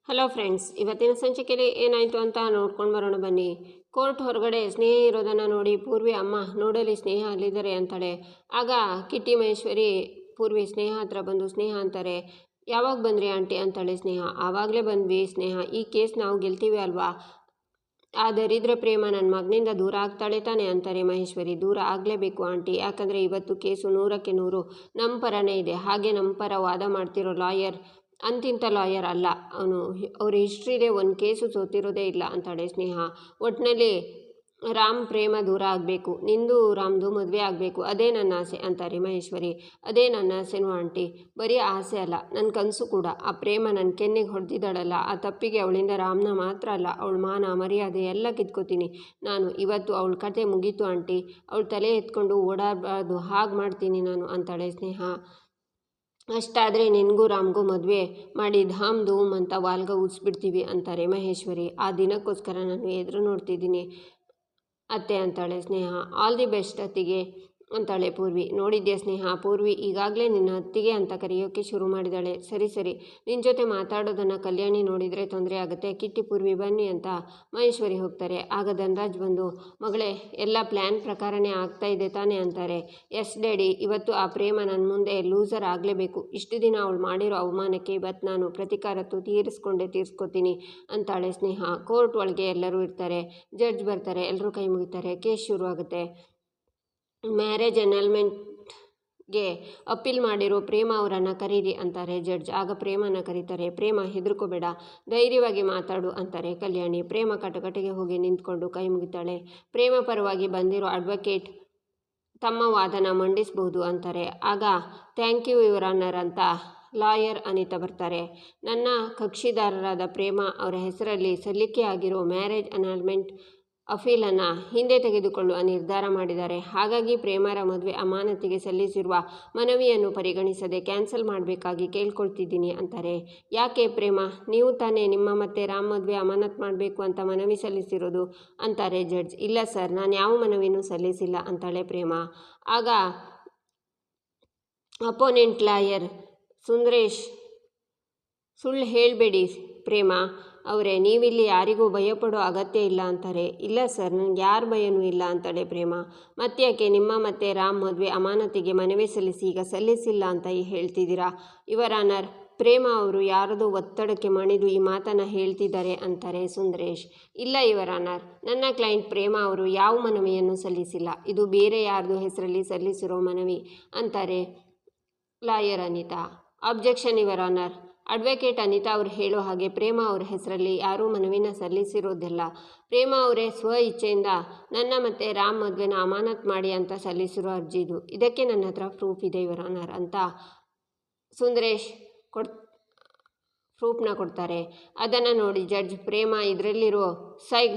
Hello friends, ಇವತ್ತಿನ ಸಂಚಿಕೆಯಲ್ಲಿ ಏನಾಯಿತು ಅಂತ ನೋಡ್ಕೊಂಡು ಬರೋಣ ಬನ್ನಿ. ಕೋರ್ಟ್ ಹೊರಗಡೆ ಸ್ನೇಹ ಇರೋದನ್ನು ನೋಡಿ ಪೂರ್ವಿ ಅಮ್ಮ ನೋಡಲಿ ಸ್ನೇಹ ಅಲ್ಲಿದ್ದಾರೆ ಅಂತಾಳೆ. ಆಗ ಕಿಟ್ಟಿ ಮಹೇಶ್ವರಿ ಪೂರ್ವಿ ಸ್ನೇಹ ಹತ್ರ ಬಂದು ಸ್ನೇಹ ಅಂತಾರೆ, ಯಾವಾಗ ಬಂದ್ರಿ ಆಂಟಿ ಅಂತಾಳೆ ಸ್ನೇಹ. ಆವಾಗಲೇ ಬಂದ್ವಿ ಸ್ನೇಹ, ಈ ಕೇಸ್ ನಾವು ಗೆಲ್ತೀವಿ ಅಲ್ವಾ, ಆ ದರಿದ್ರ ಪ್ರೇಮ ನನ್ನ ಮಗನಿಂದ ದೂರ ಆಗ್ತಾಳೆ ತಾನೆ ಅಂತಾರೆ ಮಹೇಶ್ವರಿ. ದೂರ ಆಗಲೇಬೇಕು ಆಂಟಿ, ಯಾಕಂದರೆ ಇವತ್ತು ಕೇಸು 100ಕ್ಕೆ 100 ನಮ್ಮ ಪರನೇ ಇದೆ. ಹಾಗೆ ನಮ್ಮ ಪರ ವಾದ ಮಾಡ್ತಿರೋ ಲಾಯರ್ ಅಂತಿಂಥ ಲಾಯರ್ ಅಲ್ಲ ಅವನು, ಅವ್ರ ಹಿಸ್ಟ್ರಿಲೇ ಒಂದು ಕೇಸು ಸೋತಿರೋದೇ ಇಲ್ಲ ಅಂತಾಳೆ ಸ್ನೇಹ. ಒಟ್ಟಿನಲ್ಲಿ ರಾಮ್ ಪ್ರೇಮ ದೂರ ಆಗಬೇಕು, ನಿಂದು ರಾಮ್ದು ಮದುವೆ ಆಗಬೇಕು, ಅದೇ ನನ್ನ ಆಸೆ ಅಂತಾರೆ ಮಹೇಶ್ವರಿ. ಅದೇ ನನ್ನ ಆಸೆನೂ ಆಂಟಿ, ಬರೀ ಆಸೆ ಅಲ್ಲ ನನ್ನ ಕನಸು ಕೂಡ. ಆ ಪ್ರೇಮ ನನ್ನ ಕೆನ್ನೆಗೆ ಹೊಡೆದಿದ್ದಾಳಲ್ಲ, ಆ ತಪ್ಪಿಗೆ ಅವಳಿಂದ ರಾಮ್ನ ಮಾತ್ರ ಅಲ್ಲ ಅವಳ ಮಾನ ಮರ್ಯಾದೆ ಎಲ್ಲ ಕಿತ್ಕೋತೀನಿ ನಾನು. ಇವತ್ತು ಅವಳ ಕತೆ ಮುಗೀತು ಆಂಟಿ, ಅವಳು ತಲೆ ಎತ್ಕೊಂಡು ಓಡಾಡಬಾರ್ದು ಹಾಗೆ ಮಾಡ್ತೀನಿ ನಾನು ಅಂತಾಳೆ ಸ್ನೇಹ. ಅಷ್ಟಾದರೆ ನಿನಗೂ ರಾಮ್ಗೂ ಮದುವೆ ಮಾಡಿ ಧಾಮ್ ಧೂಮ್ ಅಂತ ವಾಲ್ಗ ಊದಿಸ್ಬಿಡ್ತೀವಿ ಅಂತಾರೆ ಮಹೇಶ್ವರಿ. ಆ ದಿನಕ್ಕೋಸ್ಕರ ನಾನು ಎದುರು ನೋಡ್ತಿದ್ದೀನಿ ಅತ್ತೆ ಅಂತಾಳೆ ಸ್ನೇಹ. ಆಲ್ ದಿ ಬೆಸ್ಟ್ ಅತ್ತಿಗೆ ಅಂತಾಳೆ ಪೂರ್ವಿ. ನೋಡಿದ್ಯಾ ಸ್ನೇಹ, ಪೂರ್ವಿ ಈಗಾಗಲೇ ನಿನ್ನ ಅತ್ತಿಗೆ ಅಂತ ಕರೆಯೋಕ್ಕೆ ಶುರು ಮಾಡಿದಾಳೆ. ಸರಿ ಸರಿ, ನಿನ್ನ ಜೊತೆ ಮಾತಾಡೋದನ್ನು ಕಲ್ಯಾಣಿ ನೋಡಿದರೆ ತೊಂದರೆ ಆಗುತ್ತೆ. ಕಿಟ್ಟಿ ಪೂರ್ವಿ ಬನ್ನಿ ಅಂತ ಮಹೇಶ್ವರಿ ಹೋಗ್ತಾರೆ. ಆಗ ಧನರಾಜ್ ಬಂದು, ಮಗಳೇ ಎಲ್ಲ ಪ್ಲ್ಯಾನ್ ಪ್ರಕಾರನೇ ಆಗ್ತಾ ಇದೆ ತಾನೇ ಅಂತಾರೆ. ಎಸ್ ಡ್ಯಾಡಿ, ಇವತ್ತು ಆ ಪ್ರೇಮ ನನ್ನ ಮುಂದೆ ಲೂಸರ್ ಆಗಲೇಬೇಕು. ಇಷ್ಟು ದಿನ ಅವಳು ಮಾಡಿರೋ ಅವಮಾನಕ್ಕೆ ಇವತ್ತು ನಾನು ಪ್ರತೀಕಾರ ತೀರಿಸ್ಕೋತೀನಿ ಅಂತಾಳೆ ಸ್ನೇಹ. ಕೋರ್ಟ್ ಒಳಗೆ ಎಲ್ಲರೂ ಇರ್ತಾರೆ, ಜಡ್ಜ್ ಬರ್ತಾರೆ, ಎಲ್ಲರೂ ಕೈ ಮುಗಿತಾರೆ, ಕೇಸ್ ಶುರು ಆಗುತ್ತೆ. ಮ್ಯಾರೇಜ್ ಅನಲ್ಮೆಂಟ್ಗೆ ಅಪೀಲ್ ಮಾಡಿರೋ ಪ್ರೇಮ ಅವರನ್ನು ಕರೀರಿ ಅಂತಾರೆ ಜಡ್ಜ್. ಆಗ ಪ್ರೇಮನ ಕರೀತಾರೆ. ಪ್ರೇಮ ಹೆದರ್ಕೋಬೇಡ, ಧೈರ್ಯವಾಗಿ ಮಾತಾಡು ಅಂತಾರೆ ಕಲ್ಯಾಣಿ. ಪ್ರೇಮ ಕಟಕಟೆಗೆ ಹೋಗಿ ನಿಂತ್ಕೊಂಡು ಕೈ ಮುಗಿತಾಳೆ. ಪ್ರೇಮ ಪರವಾಗಿ ಬಂದಿರೋ ಅಡ್ವೊಕೇಟ್ ತಮ್ಮ ವಾದನ ಮಂಡಿಸಬಹುದು ಅಂತಾರೆ. ಆಗ ಥ್ಯಾಂಕ್ ಯು ಯುವರ್ ಆನರ್ ಅಂತ ಲಾಯರ್ ಅನಿತಾ ಬರ್ತಾರೆ. ನನ್ನ ಕಕ್ಷಿದಾರರಾದ ಪ್ರೇಮ ಅವರ ಹೆಸರಲ್ಲಿ ಸಲ್ಲಿಕೆ ಆಗಿರೋ ಮ್ಯಾರೇಜ್ ಅನಲ್ಮೆಂಟ್ ಅಪೀಲನ್ನು ಹಿಂದೆ ತೆಗೆದುಕೊಳ್ಳುವ ನಿರ್ಧಾರ ಮಾಡಿದ್ದಾರೆ. ಹಾಗಾಗಿ ಪ್ರೇಮರ ಮದುವೆ ಅಮಾನತಿಗೆ ಸಲ್ಲಿಸಿರುವ ಮನವಿಯನ್ನು ಪರಿಗಣಿಸದೆ ಕ್ಯಾನ್ಸಲ್ ಮಾಡಬೇಕಾಗಿ ಕೇಳ್ಕೊಳ್ತಿದ್ದೀನಿ ಅಂತಾರೆ. ಯಾಕೆ ಪ್ರೇಮ, ನೀವು ತಾನೇ ನಿಮ್ಮ ಮತ್ತೆ ರಾಮ್ ಮದುವೆ ಅಮಾನತು ಮಾಡಬೇಕು ಅಂತ ಮನವಿ ಸಲ್ಲಿಸಿರೋದು ಅಂತಾರೆ ಜಡ್ಜ್. ಇಲ್ಲ ಸರ್, ನಾನು ಯಾವ ಮನವಿನೂ ಸಲ್ಲಿಸಿಲ್ಲ ಅಂತಾಳೆ ಪ್ರೇಮ. ಆಗ ಅಪೋನೆಂಟ್ ಲಾಯರ್ ಸುಂದರೇಶ್, ಸುಳ್ಳು ಹೇಳಬೇಡಿ ಪ್ರೇಮ ಅವರೇ, ನೀವಿಲ್ಲಿ ಯಾರಿಗೂ ಭಯಪಡೋ ಅಗತ್ಯ ಇಲ್ಲ ಅಂತಾರೆ. ಇಲ್ಲ ಸರ್, ನನಗೆ ಯಾರ ಭಯನೂ ಇಲ್ಲ ಅಂತಾಳೆ ಪ್ರೇಮ. ಮತ್ತ್ಯಾಕೆ ನಿಮ್ಮ ಮತ್ತೆ ರಾಮ್ ಮದುವೆ ಅಮಾನತಿಗೆ ಮನವಿ ಸಲ್ಲಿಸಿ ಈಗ ಸಲ್ಲಿಸಿಲ್ಲ ಅಂತ ಹೇಳ್ತಿದ್ದೀರಾ ಯುವರ್ ಆನರ್? ಪ್ರೇಮ ಅವರು ಯಾರದೋ ಒತ್ತಡಕ್ಕೆ ಮಣಿದು ಈ ಮಾತನ್ನು ಹೇಳ್ತಿದ್ದಾರೆ ಅಂತಾರೆ ಸುಂದರೇಶ್. ಇಲ್ಲ ಯುವರ್ ಆನರ್, ನನ್ನ ಕ್ಲೈಂಟ್ ಪ್ರೇಮ ಅವರು ಯಾವ ಮನವಿಯನ್ನು ಸಲ್ಲಿಸಿಲ್ಲ, ಇದು ಬೇರೆ ಯಾರ್ದೋ ಹೆಸರಲ್ಲಿ ಸಲ್ಲಿಸಿರೋ ಮನವಿ ಅಂತಾರೆ lawyer Anita. Objection your honour, advocate Anita ಅವರು ಹೇಳೋ ಹಾಗೆ ಪ್ರೇಮ ಅವರ ಹೆಸರಲ್ಲಿ ಯಾರೂ ಮನವಿನ ಸಲ್ಲಿಸಿರೋದಿಲ್ಲ. ಪ್ರೇಮ ಅವರೇ ಸ್ವ ಇಚ್ಛೆಯಿಂದ ನನ್ನ ಮತ್ತೆ ರಾಮ್ ಮದುವೆನ ಅಮಾನತು ಮಾಡಿ ಅಂತ ಸಲ್ಲಿಸಿರೋ ಅರ್ಜಿ ಇದು. ಇದಕ್ಕೆ ನನ್ನ ಹತ್ರ ಪ್ರೂಫ್ ಇದೆ ಯುವರ್ ಆನರ್ ಅಂತ ಸುಂದರೇಶ್ ಪ್ರೂಫ್ನ ಕೊಡ್ತಾರೆ. ಅದನ್ನು ನೋಡಿ ಜಡ್ಜ್, ಪ್ರೇಮ ಇದರಲ್ಲಿರೋ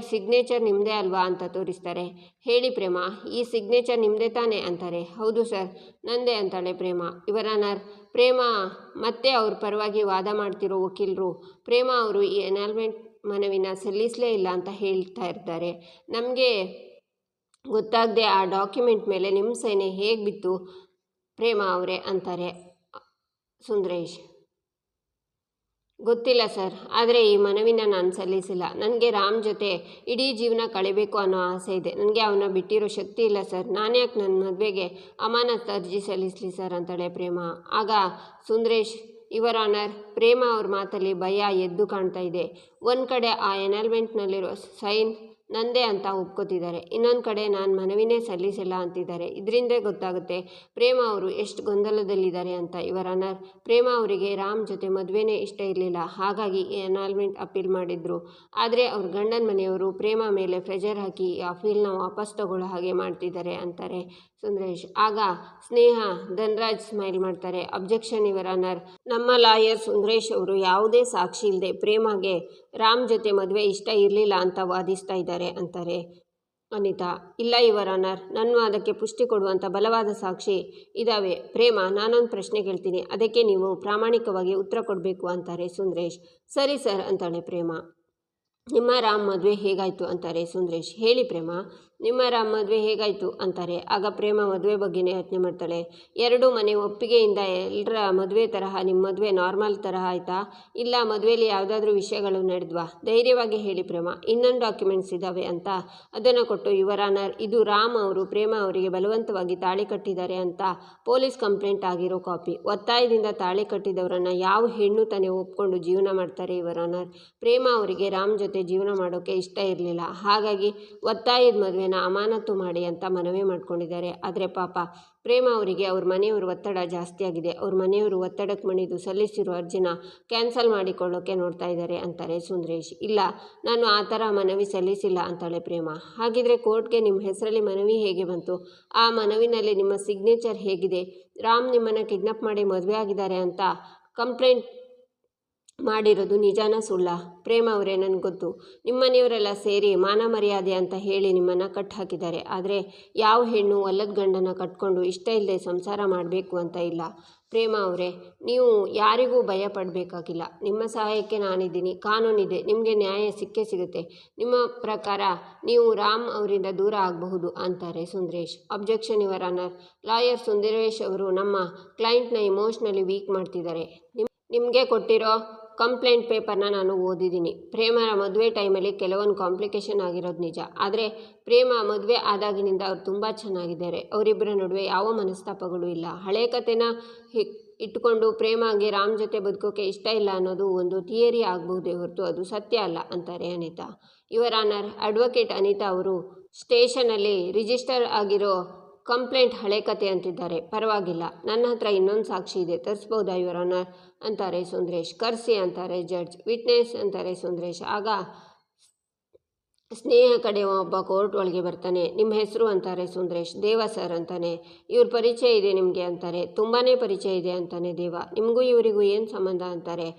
ಸಿಗ್ನೇಚರ್ ನಿಮ್ಮದೇ ಅಲ್ವಾ ಅಂತ ತೋರಿಸ್ತಾರೆ. ಹೇಳಿ ಪ್ರೇಮ, ಈ ಸಿಗ್ನೇಚರ್ ನಿಮ್ಮದೇ ತಾನೇ ಅಂತಾರೆ. ಹೌದು ಸರ್, ನಂದೇ ಅಂತಾಳೆ ಪ್ರೇಮ. ಯುವರ್ ಆನರ್, ಪ್ರೇಮ ಮತ್ತೆ ಅವ್ರ ಪರವಾಗಿ ವಾದ ಮಾಡ್ತಿರೋ ವಕೀಲರು ಪ್ರೇಮ ಅವರು ಈ ಅನಲ್ಮೆಂಟ್ ಮನವಿನ ಸಲ್ಲಿಸಲೇ ಇಲ್ಲ ಅಂತ ಹೇಳ್ತಾ ಇರ್ತಾರೆ. ನಮಗೆ ಗೊತ್ತಾಗದೆ ಆ ಡಾಕ್ಯುಮೆಂಟ್ ಮೇಲೆ ನಿಮ್ಮ ಸೈನೆ ಹೇಗೆ ಬಿತ್ತು ಪ್ರೇಮ ಅವರೇ ಅಂತಾರೆ ಸುಂದರೇಶ್. ಗೊತ್ತಿಲ್ಲ ಸರ್, ಆದರೆ ಈ ಮನವಿನ ನಾನು ಸಲ್ಲಿಸಿಲ್ಲ. ನನಗೆ ರಾಮ್ ಜೊತೆ ಇಡೀ ಜೀವನ ಕಳಿಬೇಕು ಅನ್ನೋ ಆಸೆ ಇದೆ. ನನಗೆ ಅವನ್ನ ಬಿಟ್ಟಿರೋ ಶಕ್ತಿ ಇಲ್ಲ ಸರ್. ನಾನ್ಯಾಕೆ ನನ್ನ ಮದುವೆಗೆ ಅಮಾನತು ಅರ್ಜಿ ಸಲ್ಲಿಸಲಿ ಸರ್ ಅಂತಾಳೆ ಪ್ರೇಮ. ಆಗ ಸುಂದರೇಶ್, ಯುವರ್ ಆನರ್, ಪ್ರೇಮ ಅವ್ರ ಮಾತಲ್ಲಿ ಭಯ ಎದ್ದು ಕಾಣ್ತಾ ಇದೆ. ಒಂದು ಕಡೆ ಆ ಎನಲ್ಮೆಂಟ್ನಲ್ಲಿರೋ ಸೈನ್ ನಂದೇ ಅಂತ ಒಪ್ಕೋತಿದ್ದಾರೆ, ಇನ್ನೊಂದು ಕಡೆ ನಾನು ಮನವಿನೇ ಸಲ್ಲಿಸಿಲ್ಲ ಅಂತಿದ್ದಾರೆ. ಇದರಿಂದೇ ಗೊತ್ತಾಗುತ್ತೆ ಪ್ರೇಮ ಅವರು ಎಷ್ಟು ಗೊಂದಲದಲ್ಲಿದ್ದಾರೆ ಅಂತ ಯುವರ್ ಆನರ್. ಪ್ರೇಮ ಅವರಿಗೆ ರಾಮ್ ಜೊತೆ ಮದುವೆನೇ ಇಷ್ಟ ಇರಲಿಲ್ಲ, ಹಾಗಾಗಿ ಈ ಅನಲ್ಮೆಂಟ್ ಅಪೀಲ್ ಮಾಡಿದ್ರು. ಆದರೆ ಅವ್ರ ಗಂಡನ ಮನೆಯವರು ಪ್ರೇಮ ಮೇಲೆ ಪ್ರೆಷರ್ ಹಾಕಿ ಈ ಅಪೀಲ್ನ ವಾಪಸ್ ತಗೊಳ್ಳೋ ಹಾಗೆ ಮಾಡ್ತಿದ್ದಾರೆ ಅಂತಾರೆ ಸುಂದರೇಶ್. ಆಗ ಸ್ನೇಹ ಧನರಾಜ್ ಸ್ಮೈಲ್ ಮಾಡ್ತಾರೆ. ಅಬ್ಜೆಕ್ಷನ್ ಯುವರ್ ಆನರ್, ನಮ್ಮ ಲಾಯರ್ ಸುಂದರೇಶ್ ಅವರು ಯಾವುದೇ ಸಾಕ್ಷಿ ಇಲ್ಲದೆ ಪ್ರೇಮಗೆ ರಾಮ್ ಜೊತೆ ಮದುವೆ ಇಷ್ಟ ಇರಲಿಲ್ಲ ಅಂತ ವಾದಿಸ್ತಾ ಇದ್ದಾರೆ ಅಂತಾರೆ ಅನಿತಾ. ಇಲ್ಲ ಯುವರ್ ಆನರ್, ನನ್ನ ವಾದಕ್ಕೆ ಪುಷ್ಟಿ ಕೊಡುವಂಥ ಬಲವಾದ ಸಾಕ್ಷಿ ಇದ್ದಾವೆ. ಪ್ರೇಮ, ನಾನೊಂದು ಪ್ರಶ್ನೆ ಕೇಳ್ತೀನಿ, ಅದಕ್ಕೆ ನೀವು ಪ್ರಾಮಾಣಿಕವಾಗಿ ಉತ್ತರ ಕೊಡಬೇಕು ಅಂತಾರೆ ಸುಂದರೇಶ್. ಸರಿ ಸರ್ ಅಂತಾಳೆ ಪ್ರೇಮ. ನಿಮ್ಮ ರಾಮ್ ಮದುವೆ ಹೇಗಾಯಿತು ಅಂತಾರೆ ಸುಂದರೇಶ್. ಹೇಳಿ ಪ್ರೇಮ. ನಿಮ್ಮ ರಾಮ್ ಮದುವೆ ಹೇಗಾಯಿತು ಅಂತಾರೆ. ಆಗ ಪ್ರೇಮ ಮದುವೆ ಬಗ್ಗೆನೇ ಯೋಚನೆ ಮಾಡ್ತಾಳೆ. ಎರಡೂ ಮನೆ ಒಪ್ಪಿಗೆಯಿಂದ ಎಲ್ಲರ ಮದುವೆ ತರಹ ನಿಮ್ಮ ಮದುವೆ ನಾರ್ಮಲ್ ತರಹ ಆಯಿತಾ, ಇಲ್ಲ ಮದುವೆಯಲ್ಲಿ ಯಾವುದಾದ್ರೂ ವಿಷಯಗಳು ನಡೆದ್ವಾ? ಧೈರ್ಯವಾಗಿ ಹೇಳಿ ಪ್ರೇಮ, ಇನ್ನೊಂದು ಡಾಕ್ಯುಮೆಂಟ್ಸ್ ಇದ್ದಾವೆ ಅಂತ ಅದನ್ನು ಕೊಟ್ಟು, ಯುವರ್ ಆನರ್, ಇದು ರಾಮ್ ಅವರು ಪ್ರೇಮ ಅವರಿಗೆ ಬಲವಂತವಾಗಿ ತಾಳಿ ಕಟ್ಟಿದ್ದಾರೆ ಅಂತ ಪೊಲೀಸ್ ಕಂಪ್ಲೇಂಟ್ ಆಗಿರೋ ಕಾಪಿ. ಒತ್ತಾಯದಿಂದ ತಾಳಿ ಕಟ್ಟಿದವರನ್ನು ಯಾವ ಹೆಣ್ಣು ತಾನೇ ಒಪ್ಕೊಂಡು ಜೀವನ ಮಾಡ್ತಾರೆ ಯುವರ್ ಆನರ್. ಪ್ರೇಮ ಅವರಿಗೆ ರಾಮ್ ಜೊತೆ ಜೀವನ ಮಾಡೋಕ್ಕೆ ಇಷ್ಟ ಇರಲಿಲ್ಲ, ಹಾಗಾಗಿ ಒತ್ತಾಯದ ಮದುವೆನ ಅಮಾನತು ಮಾಡಿ ಅಂತ ಮನವಿ ಮಾಡ್ಕೊಂಡಿದ್ದಾರೆ. ಆದರೆ ಪಾಪ ಪ್ರೇಮ ಅವರಿಗೆ ಅವ್ರ ಮನೆಯವ್ರ ಒತ್ತಡ ಜಾಸ್ತಿ ಆಗಿದೆ. ಅವ್ರ ಮನೆಯವರು ಒತ್ತಡಕ್ಕೆ ಮಣಿದು ಸಲ್ಲಿಸಿರೋ ಅರ್ಜಿನ ಕ್ಯಾನ್ಸಲ್ ಮಾಡಿಕೊಳ್ಳೋಕೆ ನೋಡ್ತಾ ಇದ್ದಾರೆ ಅಂತಾರೆ ಸುಂದರೇಶ್. ಇಲ್ಲ, ನಾನು ಆ ಥರ ಮನವಿ ಸಲ್ಲಿಸಿಲ್ಲ ಅಂತಾಳೆ ಪ್ರೇಮ. ಹಾಗಿದ್ರೆ ಕೋರ್ಟ್ಗೆ ನಿಮ್ಮ ಹೆಸರಲ್ಲಿ ಮನವಿ ಹೇಗೆ ಬಂತು? ಆ ಮನವಿನಲ್ಲಿ ನಿಮ್ಮ ಸಿಗ್ನೇಚರ್ ಹೇಗಿದೆ? ರಾಮ್ ನಿಮ್ಮನ್ನು ಕಿಡ್ನಾಪ್ ಮಾಡಿ ಮದುವೆ ಆಗಿದ್ದಾರೆ ಅಂತ ಕಂಪ್ಲೇಂಟ್ ಮಾಡಿರೋದು ನಿಜಾನ ಸುಳ್ಳ? ಪ್ರೇಮ ಅವರೇ, ನನಗೆ ಗೊತ್ತು, ನಿಮ್ಮನೆಯವರೆಲ್ಲ ಸೇರಿ ಮಾನ ಮರ್ಯಾದೆ ಅಂತ ಹೇಳಿ ನಿಮ್ಮನ್ನು ಕಟ್ ಹಾಕಿದ್ದಾರೆ. ಆದರೆ ಯಾವ ಹೆಣ್ಣು ಒಲ್ಲದ ಗಂಡನ ಕಟ್ಕೊಂಡು ಇಷ್ಟ ಇಲ್ಲದೆ ಸಂಸಾರ ಮಾಡಬೇಕು ಅಂತ ಇಲ್ಲ. ಪ್ರೇಮ ಅವರೇ, ನೀವು ಯಾರಿಗೂ ಭಯ ಪಡಬೇಕಾಗಿಲ್ಲ. ನಿಮ್ಮ ಸಹಾಯಕ್ಕೆ ನಾನಿದ್ದೀನಿ, ಕಾನೂನಿದೆ, ನಿಮಗೆ ನ್ಯಾಯ ಸಿಕ್ಕೇ ಸಿಗುತ್ತೆ. ನಿಮ್ಮ ಪ್ರಕಾರ ನೀವು ರಾಮ್ ಅವರಿಂದ ದೂರ ಆಗಬಹುದು ಅಂತಾರೆ Sundaresh. Objection your honour. Lawyer Sundaresh ಅವರು ನಮ್ಮ ಕ್ಲೈಂಟ್ನ ಇಮೋಷ್ನಲಿ ವೀಕ್ ಮಾಡ್ತಿದ್ದಾರೆ. ನಿಮಗೆ ಕೊಟ್ಟಿರೋ ಕಂಪ್ಲೇಂಟ್ ಪೇಪರ್ನ ನಾನು ಓದಿದ್ದೀನಿ. ಪ್ರೇಮರ ಮದುವೆ ಟೈಮಲ್ಲಿ ಕೆಲವೊಂದು ಕಾಂಪ್ಲಿಕೇಶನ್ ಆಗಿರೋದು ನಿಜ. ಆದರೆ ಪ್ರೇಮ ಮದುವೆ ಆದಾಗಿನಿಂದ ಅವ್ರು ತುಂಬ ಚೆನ್ನಾಗಿದ್ದಾರೆ. ಅವರಿಬ್ಬರ ನಡುವೆ ಯಾವ ಮನಸ್ತಾಪಗಳು ಇಲ್ಲ. ಹಳೆ ಕಥೆನ ಇಟ್ಕೊಂಡು ಪ್ರೇಮಗೆ ರಾಮ್ ಜೊತೆ ಬದುಕೋಕೆ ಇಷ್ಟ ಇಲ್ಲ ಅನ್ನೋದು ಒಂದು ಥಿಯರಿ ಆಗಬಹುದೇ ಹೊರತು ಅದು ಸತ್ಯ ಅಲ್ಲ ಅಂತಾರೆ Anita. Your honour, advocate Anita ಅವರು ಸ್ಟೇಷನಲ್ಲಿ ರಿಜಿಸ್ಟರ್ ಆಗಿರೋ ಕಂಪ್ಲೇಂಟ್ ಹಳೆ ಕತೆ ಅಂತಿದ್ದಾರೆ. ಪರವಾಗಿಲ್ಲ, ನನ್ನ ಹತ್ರ ಇನ್ನೊಂದು ಸಾಕ್ಷಿ ಇದೆ, ತರಿಸ್ಬೋದಾ ಯುವರ್ ಆನರ್ ಅಂತಾರೆ ಸುಂದರೇಶ್. ಕರ್ಸಿ ಅಂತಾರೆ ಜಡ್ಜ್. ವಿಟ್ನೆಸ್ ಅಂತಾರೆ ಸುಂದರೇಶ್. ಆಗ ಸ್ನೇಹ ಕಡೆ ಒಬ್ಬ ಕೋರ್ಟ್ ಒಳಗೆ ಬರ್ತಾನೆ. ನಿಮ್ಮ ಹೆಸರು ಅಂತಾರೆ ಸುಂದರೇಶ್. ದೇವ ಸರ್ ಅಂತಾನೆ. ಇವ್ರ ಪರಿಚಯ ಇದೆ ನಿಮಗೆ ಅಂತಾರೆ. ತುಂಬಾ ಪರಿಚಯ ಇದೆ ಅಂತಾನೆ ದೇವ. ನಿಮಗೂ ಇವರಿಗೂ ಏನು ಸಂಬಂಧ ಅಂತಾರೆ.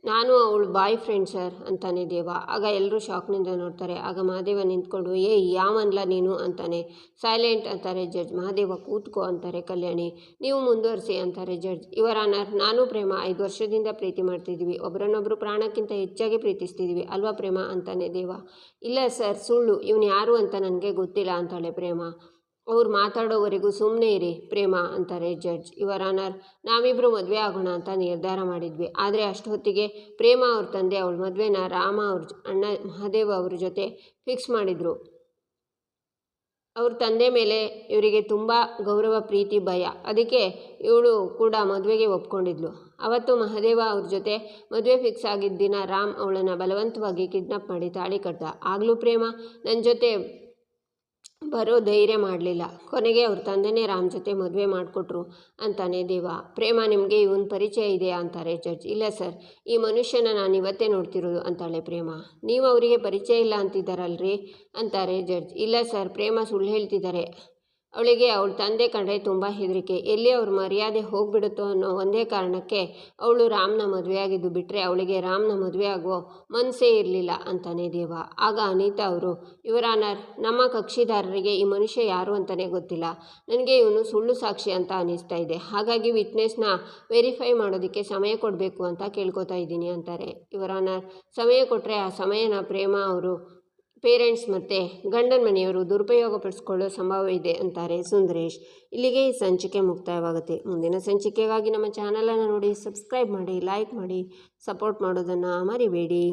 ನಾನು ಅವಳು ಬಾಯ್ ಫ್ರೆಂಡ್ ಸರ್ ಅಂತಾನೆ ದೇವ. ಆಗ ಎಲ್ಲರೂ ಶಾಕ್ನಿಂದ ನೋಡ್ತಾರೆ. ಆಗ ಮಹಾದೇವ ನಿಂತ್ಕೊಂಡು, ಯಾವನ್ಲ ನೀನು ಅಂತಾನೆ. ಸೈಲೆಂಟ್ ಅಂತಾರೆ ಜಡ್ಜ್. ಮಹಾದೇವ, ಕೂತ್ಕೋ ಅಂತಾರೆ ಕಲ್ಯಾಣಿ. ನೀವು ಮುಂದುವರಿಸಿ ಅಂತಾರೆ ಜಡ್ಜ್. ಯುವರ್ ಆನರ್, ನಾನು ಪ್ರೇಮ 5 ವರ್ಷದಿಂದ ಪ್ರೀತಿ ಮಾಡ್ತಿದ್ದೀವಿ. ಒಬ್ಬರನ್ನೊಬ್ಬರು ಪ್ರಾಣಕ್ಕಿಂತ ಹೆಚ್ಚಾಗಿ ಪ್ರೀತಿಸ್ತಿದ್ದೀವಿ ಅಲ್ವಾ ಪ್ರೇಮ ಅಂತಾನೆ ದೇವ. ಇಲ್ಲ ಸರ್, ಸುಳ್ಳು, ಇವನು ಯಾರು ಅಂತ ನನಗೆ ಗೊತ್ತಿಲ್ಲ ಅಂತಾಳೆ ಪ್ರೇಮ. ಅವ್ರು ಮಾತಾಡೋವರೆಗೂ ಸುಮ್ಮನೆ ಇರಿ ಪ್ರೇಮ ಅಂತಾರೆ ಜಡ್ಜ್. ಯುವರ್ ಆನರ್, ನಾವಿಬ್ಬರು ಮದುವೆ ಆಗೋಣ ಅಂತ ನಿರ್ಧಾರ ಮಾಡಿದ್ವಿ. ಆದರೆ ಅಷ್ಟೊತ್ತಿಗೆ ಪ್ರೇಮ ಅವ್ರ ತಂದೆ ಅವಳ ಮದುವೆನ ರಾಮ ಅವ್ರ ಅಣ್ಣ ಮಹಾದೇವ ಅವ್ರ ಜೊತೆ ಫಿಕ್ಸ್ ಮಾಡಿದ್ರು. ಅವ್ರ ತಂದೆ ಮೇಲೆ ಇವರಿಗೆ ತುಂಬ ಗೌರವ, ಪ್ರೀತಿ, ಭಯ. ಅದಕ್ಕೆ ಇವಳು ಕೂಡ ಮದುವೆಗೆ ಒಪ್ಕೊಂಡಿದ್ಲು. ಅವತ್ತು ಮಹಾದೇವ ಅವ್ರ ಜೊತೆ ಮದುವೆ ಫಿಕ್ಸ್ ಆಗಿದ್ದ ದಿನ ರಾಮ್ ಅವಳನ್ನು ಬಲವಂತವಾಗಿ ಕಿಡ್ನಾಪ್ ಮಾಡಿ ತಾಳಿ ಕಟ್ಟ. ಆಗಲೂ ಪ್ರೇಮ ನನ್ನ ಜೊತೆ ಬರೋ ಧೈರ್ಯ ಮಾಡಲಿಲ್ಲ. ಕೊನೆಗೆ ಅವ್ರ ತಂದೆನೇ ರಾಮ್ ಜೊತೆ ಮದುವೆ ಮಾಡಿಕೊಟ್ರು ಅಂತಾನೆ ದೇವ. ಪ್ರೇಮ, ನಿಮಗೆ ಇವನ್ ಪರಿಚಯ ಇದೆಯಾ ಅಂತಾರೆ ಜಡ್ಜ್. ಇಲ್ಲ ಸರ್, ಈ ಮನುಷ್ಯನ ನಾನು ಇವತ್ತೇ ನೋಡ್ತಿರೋದು ಅಂತಾಳೆ ಪ್ರೇಮ. ನೀವು ಅವರಿಗೆ ಪರಿಚಯ ಇಲ್ಲ ಅಂತಿದ್ದಾರಲ್ರಿ ಅಂತಾರೆ ಜಡ್ಜ್. ಇಲ್ಲ ಸರ್, ಪ್ರೇಮ ಸುಳ್ಳು ಹೇಳ್ತಿದ್ದಾರೆ. ಅವಳಿಗೆ ಅವಳ ತಂದೆ ಕಂಡ್ರೆ ತುಂಬ ಹೆದರಿಕೆ. ಎಲ್ಲಿ ಅವ್ರ ಮರ್ಯಾದೆ ಹೋಗ್ಬಿಡುತ್ತೋ ಅನ್ನೋ ಒಂದೇ ಕಾರಣಕ್ಕೆ ಅವಳು ರಾಮ್ನ ಮದುವೆಯಾಗಿದ್ದು ಬಿಟ್ಟರೆ ಅವಳಿಗೆ ರಾಮ್ನ ಮದುವೆ ಆಗೋ ಮನಸ್ಸೇ ಇರಲಿಲ್ಲ ಅಂತಾನೆ ದೇವ. ಆಗ ಅನಿತಾ ಅವರು, ಯುವರ್ ಆನರ್, ನಮ್ಮ ಕಕ್ಷಿದಾರರಿಗೆ ಈ ಮನುಷ್ಯ ಯಾರು ಅಂತಲೇ ಗೊತ್ತಿಲ್ಲ. ನನಗೆ ಇವನು ಸುಳ್ಳು ಸಾಕ್ಷಿ ಅಂತ ಅನಿಸ್ತಾ ಇದೆ. ಹಾಗಾಗಿ ವಿಟ್ನೆಸ್ನ ವೆರಿಫೈ ಮಾಡೋದಕ್ಕೆ ಸಮಯ ಕೊಡಬೇಕು ಅಂತ ಕೇಳ್ಕೊತಾ ಇದ್ದೀನಿ ಅಂತಾರೆ. ಯುವರ್ ಆನರ್, ಸಮಯ ಕೊಟ್ಟರೆ ಆ ಸಮಯನ ಪ್ರೇಮ ಅವರು ಪೇರೆಂಟ್ಸ್ ಮತ್ತು ಗಂಡನ ಮನೆಯವರು ದುರುಪಯೋಗಪಡಿಸ್ಕೊಳ್ಳೋ ಸಂಭವ ಇದೆ ಅಂತಾರೆ ಸುಂದರೇಶ್. ಇಲ್ಲಿಗೆ ಈ ಸಂಚಿಕೆ ಮುಕ್ತಾಯವಾಗುತ್ತೆ. ಮುಂದಿನ ಸಂಚಿಕೆಗಾಗಿ ನಮ್ಮ ಚಾನಲನ್ನು ನೋಡಿ, ಸಬ್ಸ್ಕ್ರೈಬ್ ಮಾಡಿ, ಲೈಕ್ ಮಾಡಿ, ಸಪೋರ್ಟ್ ಮಾಡೋದನ್ನು ಮರಿಬೇಡಿ.